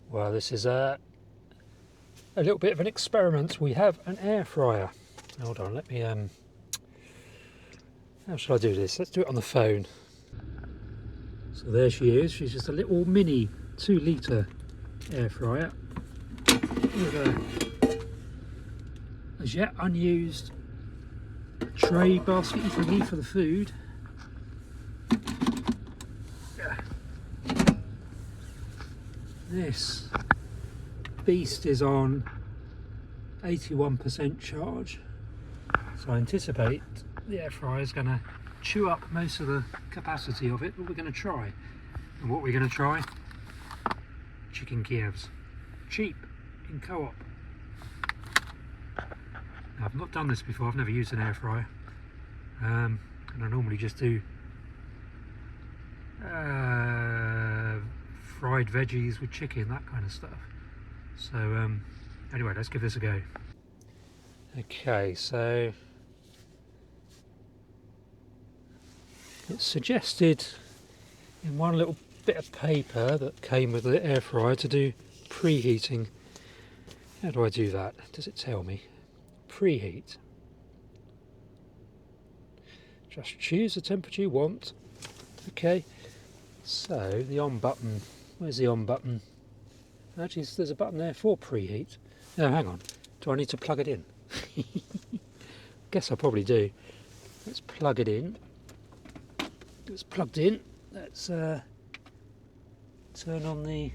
Well, this is a little bit of an experiment. We have an air fryer. Hold on, let me how shall I do this? Let's do it on the phone. So there she is. She's just a little mini 2-litre air fryer with a as yet unused tray basket thingy for the food. This beast is on 81% charge, so I anticipate the air fryer is going to chew up most of the capacity of it, but we're going to try. And what we're going to try? Chicken Kievs. Cheap in Co-op. Now, I've not done this before, I've never used an air fryer. And I normally just do fried veggies with chicken, that kind of stuff. So anyway, let's give this a go. Okay, so it's suggested in one little bit of paper that came with the air fryer to do preheating. How do I do that? Does it tell me? Preheat. Just choose the temperature you want. Okay, so the on button. Where's the on button? Actually, there's a button there for preheat. No, hang on. Do I need to plug it in? Guess I probably do. Let's plug it in. It's plugged in. Let's turn on the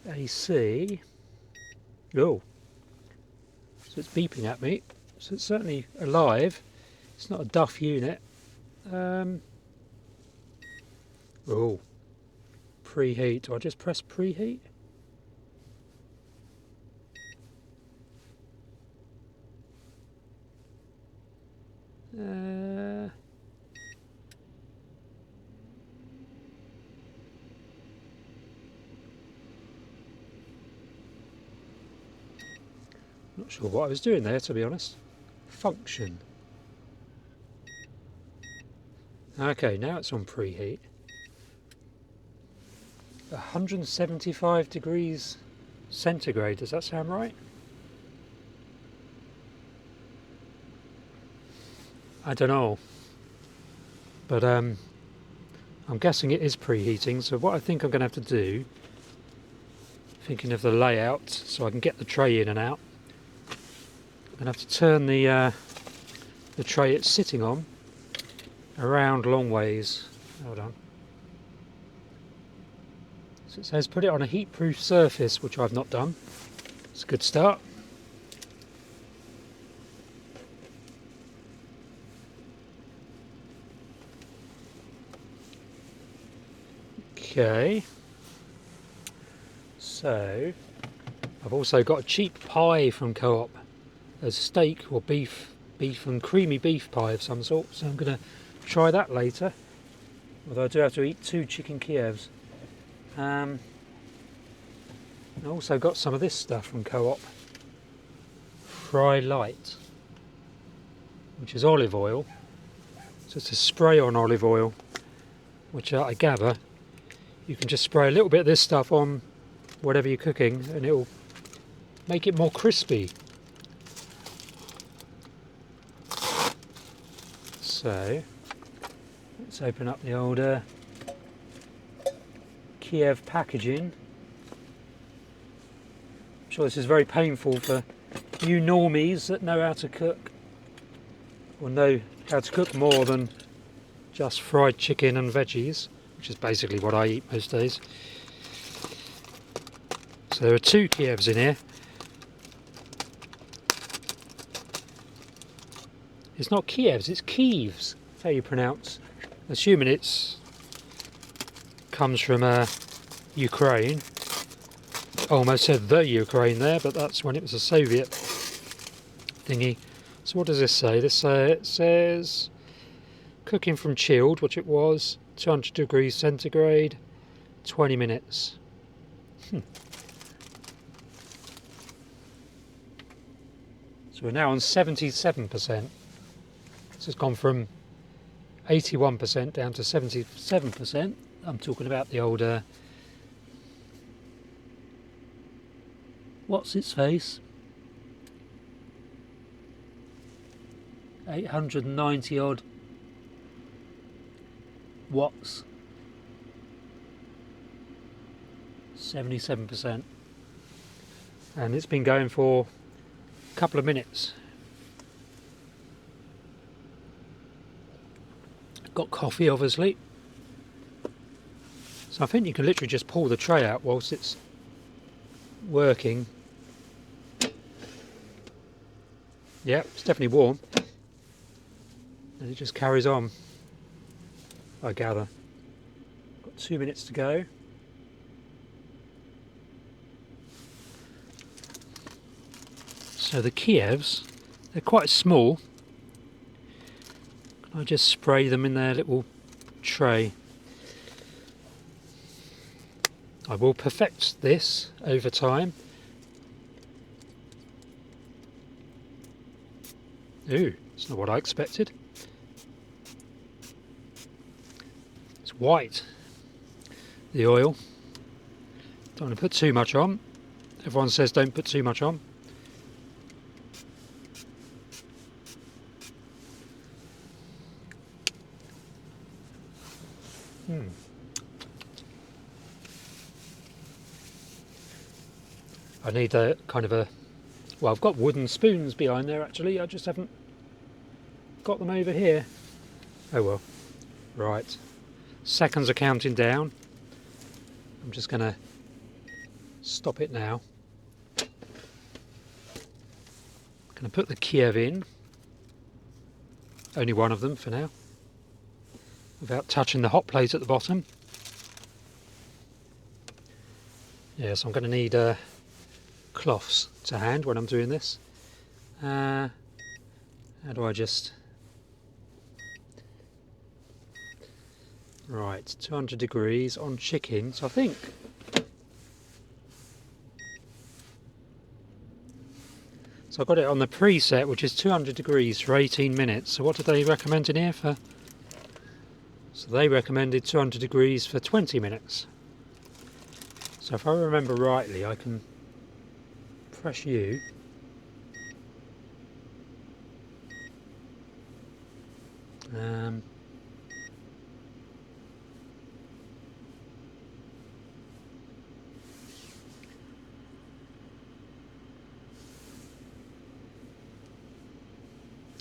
AC. Oh, so it's beeping at me. So it's certainly alive. It's not a duff unit. Oh, preheat. Do I just press preheat? Not sure what I was doing there, to be honest. Function. Okay, now it's on preheat. 175 degrees centigrade, does that sound right? I don't know. But I'm guessing it is preheating, so what I think I'm going to have to do, thinking of the layout so I can get the tray in and out, I'm going to have to turn the tray it's sitting on around long ways. Hold on. So it says put it on a heat-proof surface, which I've not done. It's a good start. Okay. So I've also got a cheap pie from Co-op. A steak or beef and creamy beef pie of some sort. So I'm going to try that later. Although I do have to eat 2 chicken Kievs. I also got some of this stuff from Co-op. Fry Light, which is olive oil. So it's a spray on olive oil, which I gather you can just spray a little bit of this stuff on whatever you're cooking and it'll make it more crispy. So let's open up the older Kiev packaging. I'm sure this is very painful for you normies that know how to cook, or know how to cook more than just fried chicken and veggies, which is basically what I eat most days. So there are 2 Kievs in here. It's not Kievs, it's Kievs. That's how you pronounce. Assuming it's comes from Ukraine. I almost said the Ukraine there, but that's when it was a Soviet thingy. So what does this say? This it says cooking from chilled, which it was, 200 degrees centigrade, 20 minutes. So we're now on 77%. This has gone from 81% down to 77%. I'm talking about the older. What's its face? 890 odd watts. 77%. And it's been going for a couple of minutes. Got coffee, obviously. So I think you can literally just pull the tray out whilst it's working. Yeah, it's definitely warm. And it just carries on, I gather. Got 2 minutes to go. So the Kievs, they're quite small. I just spray them in their little tray. I will perfect this over time. Ooh, it's not what I expected. It's white, the oil. Don't want to put too much on. Everyone says don't put too much on. I need a kind of a, well, I've got wooden spoons behind there actually, I just haven't got them over here. Oh well. Right, seconds are counting down. I'm just going to stop it now. Going to put the Kiev in, only one of them for now, without touching the hot plate at the bottom. Yeah, so I'm going to need cloths to hand when I'm doing this. How do I just... Right, 200 degrees on chicken, so I think... So I've got it on the preset, which is 200 degrees for 18 minutes. So what did they recommend in here for? So they recommended 200 degrees for 20 minutes. So if I remember rightly, I can press U.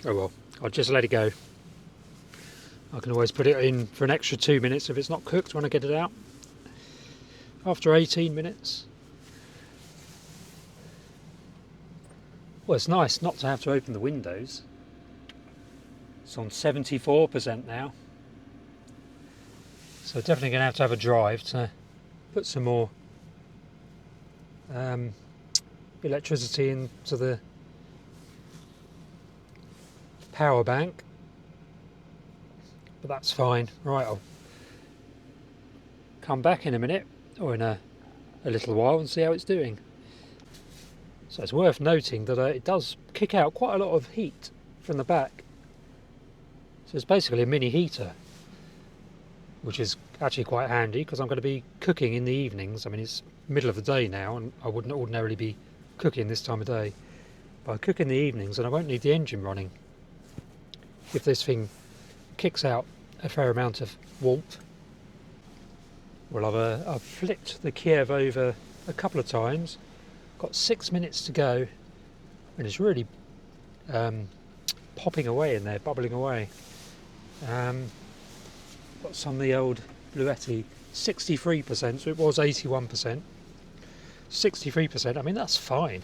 Oh well, I'll just let it go. I can always put it in for an extra 2 minutes if it's not cooked when I get it out. After 18 minutes. Well, it's nice not to have to open the windows. It's on 74% now. So definitely going to have a drive to put some more electricity into the power bank. But that's fine. Right, I'll come back in a minute, or in a little while, and see how it's doing. So it's worth noting that it does kick out quite a lot of heat from the back. So it's basically a mini heater, which is actually quite handy because I'm going to be cooking in the evenings. I mean, it's middle of the day now and I wouldn't ordinarily be cooking this time of day. But I cook in the evenings and I won't need the engine running if this thing kicks out a fair amount of warmth. Well, I've flipped the Kiev over a couple of times. Got 6 minutes to go, and it's really popping away in there, bubbling away. Got some of the old Bluetti, 63%, so it was 81%. 63%, I mean that's fine.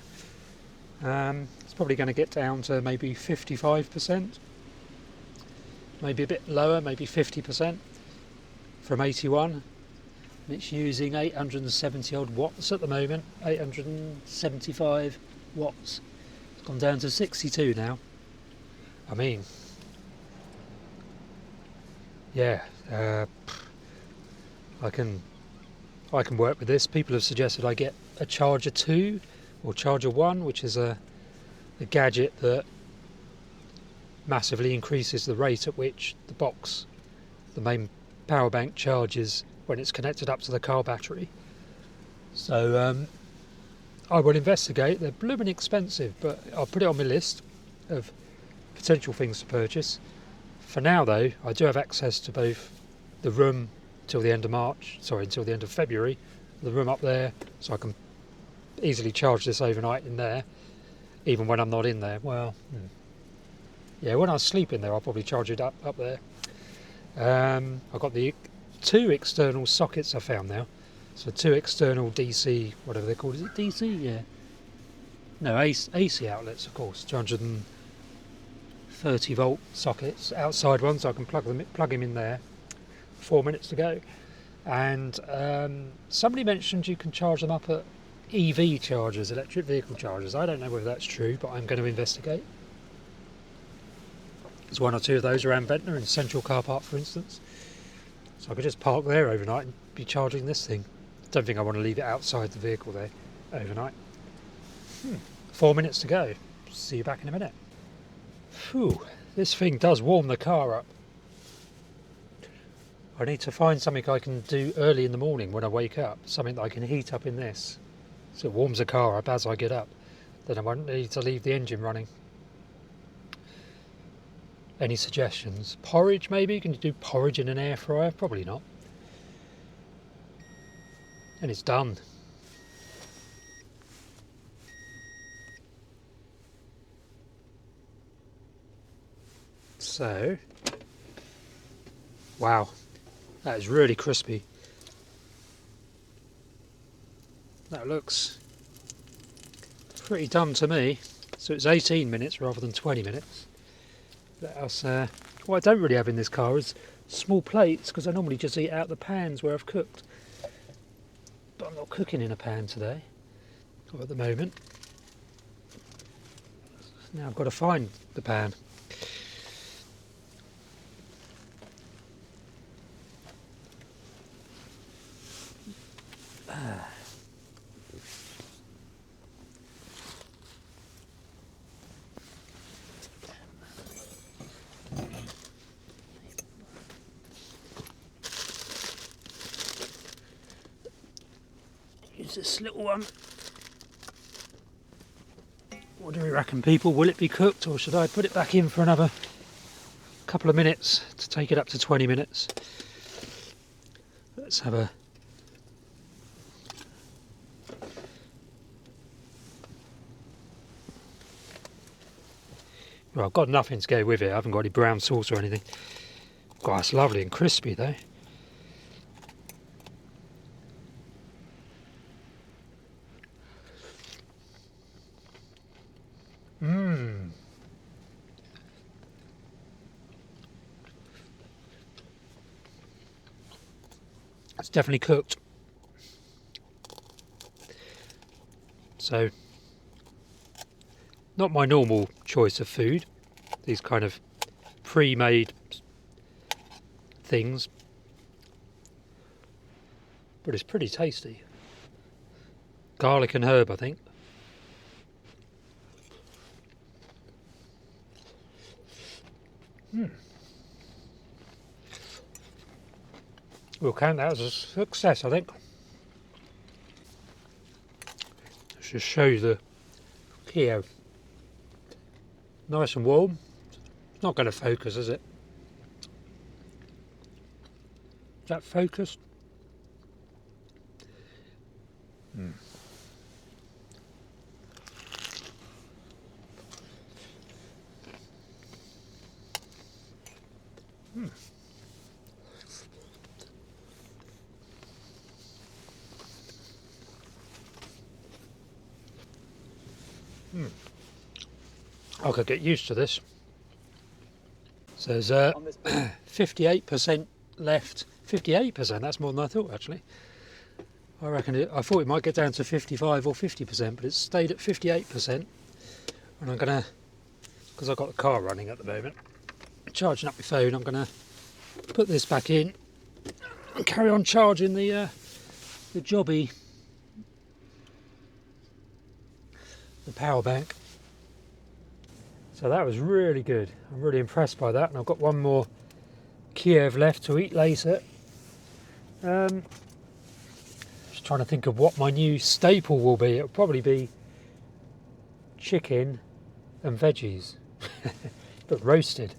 It's probably going to get down to maybe 55%, maybe a bit lower, maybe 50% from 81. It's using 870 odd watts at the moment, 875 watts. It's gone down to 62 now. I mean, yeah, I can work with this. People have suggested I get a Charger 2 or Charger 1, which is a gadget that massively increases the rate at which the main power bank, charges when it's connected up to the car battery. So I will investigate. They're blooming expensive, but I'll put it on my list of potential things to purchase. For now though, I do have access to both the room till the end of until the end of February, the room up there, so I can easily charge this overnight in there, even when I'm not in there. Well, yeah, when I sleep in there, I'll probably charge it up there. I've got the 2 external sockets I found now. So 2 external DC, whatever they're called. Is it DC? Yeah. No, AC outlets, of course. 230 volt sockets, outside ones. I can plug him in there. 4 minutes to go. And somebody mentioned you can charge them up at EV chargers, electric vehicle chargers. I don't know whether that's true, but I'm going to investigate. There's 1 or 2 of those around Ventnor in Central Car Park, for instance. So I could just park there overnight and be charging this thing. Don't think I want to leave it outside the vehicle there overnight. 4 minutes to go. See you back in a minute. Phew, this thing does warm the car up. I need to find something I can do early in the morning when I wake up. Something that I can heat up in this. So it warms the car up as I get up. Then I won't need to leave the engine running. Any suggestions? Porridge maybe? Can you do porridge in an air fryer? Probably not. And it's done. So, wow, that is really crispy. That looks pretty done to me. So it's 18 minutes rather than 20 minutes. What I don't really have in this car is small plates, because I normally just eat out the pans where I've cooked. But I'm not cooking in a pan today, or at the moment. Now I've got to find the pan. Use this little one. What do we reckon, people? Will it be cooked, or should I put it back in for another couple of minutes to take it up to 20 minutes? Let's have a... Well, I've got nothing to go with it. I haven't got any brown sauce or anything. God, it's lovely and crispy though. It's definitely cooked. So, not my normal choice of food, these kind of pre-made things, but it's pretty tasty. Garlic and herb, I think. We'll count that as a success, I think. Let's just show you the Kia. Nice and warm. It's not going to focus, is it? Is that focused? I could get used to this. So there's 58% left. 58%, that's more than I thought actually. I thought it might get down to 55 or 50%, but it's stayed at 58%. And I'm gonna, because I've got the car running at the moment, charging up my phone, I'm gonna put this back in and carry on charging the jobby, the power bank. So that was really good. I'm really impressed by that, and I've got one more Kiev left to eat later. Just trying to think of what my new staple will be. It'll probably be chicken and veggies, but roasted.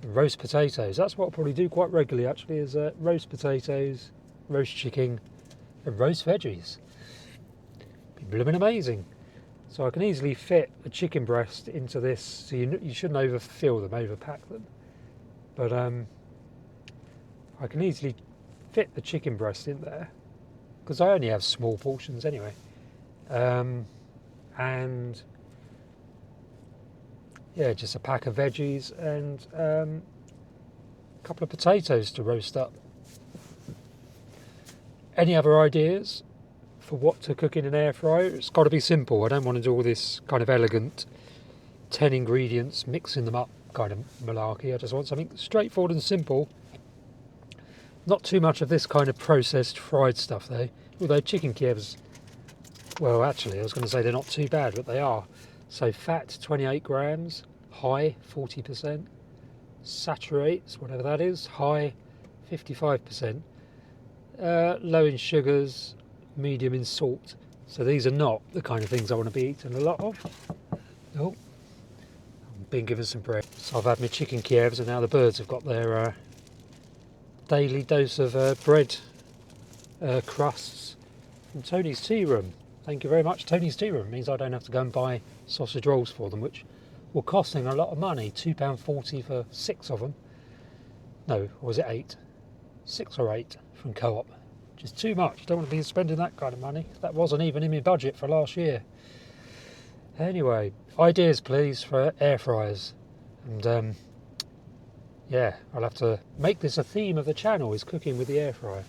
Roast potatoes. That's what I'll probably do quite regularly actually, is roast potatoes, roast chicken and roast veggies. Be blooming amazing. So I can easily fit a chicken breast into this, so you shouldn't overfill them, overpack them. But I can easily fit the chicken breast in there, because I only have small portions anyway. And yeah, just a pack of veggies and a couple of potatoes to roast up. Any other ideas for what to cook in an air fryer? It's got to be simple. I don't want to do all this kind of elegant 10 ingredients, mixing them up kind of malarkey. I just want something straightforward and simple. Not too much of this kind of processed fried stuff though. Although chicken Kievs, well actually I was going to say they're not too bad, but they are. So fat 28 grams, high 40%, saturates, whatever that is, high 55%, low in sugars, medium in salt. So these are not the kind of things I want to be eating a lot of. Oh, I'm being given some bread. So I've had my chicken Kievs, and now the birds have got their daily dose of bread crusts from Tony's Tea Room. Thank you very much, Tony's Tea Room. It means I don't have to go and buy sausage rolls for them, which will cost them a lot of money. £2.40 for 6 of them. No, or was it 8? 6 or 8 from Co-op. Which is too much. Don't want to be spending that kind of money. That wasn't even in my budget for last year. Anyway, ideas please for air fryers. And yeah, I'll have to make this a theme of the channel, is cooking with the air fryer.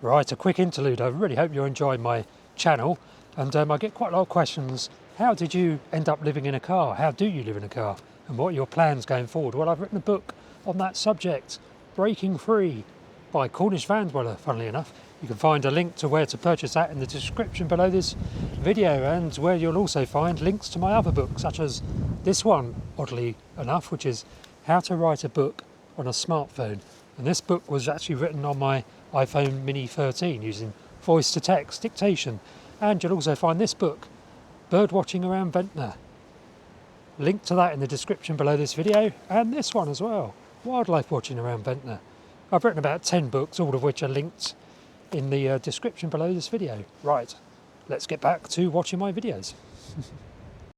Right, a quick interlude. I really hope you're enjoying my channel, and I get quite a lot of questions. How did you end up living in a car? How do you live in a car? And what are your plans going forward? Well, I've written a book on that subject, Breaking Free, by Cornish van dweller, funnily enough. You can find a link to where to purchase that in the description below this video, and where you'll also find links to my other books, such as this one, oddly enough, which is How to Write a Book on a Smartphone. And this book was actually written on my iPhone Mini 13 using voice to text dictation. And you'll also find this book, Bird Watching Around Ventnor. Link to that in the description below this video, and this one as well, Wildlife Watching Around Ventnor. I've written about 10 books, all of which are linked in the description below this video. Right, let's get back to watching my videos.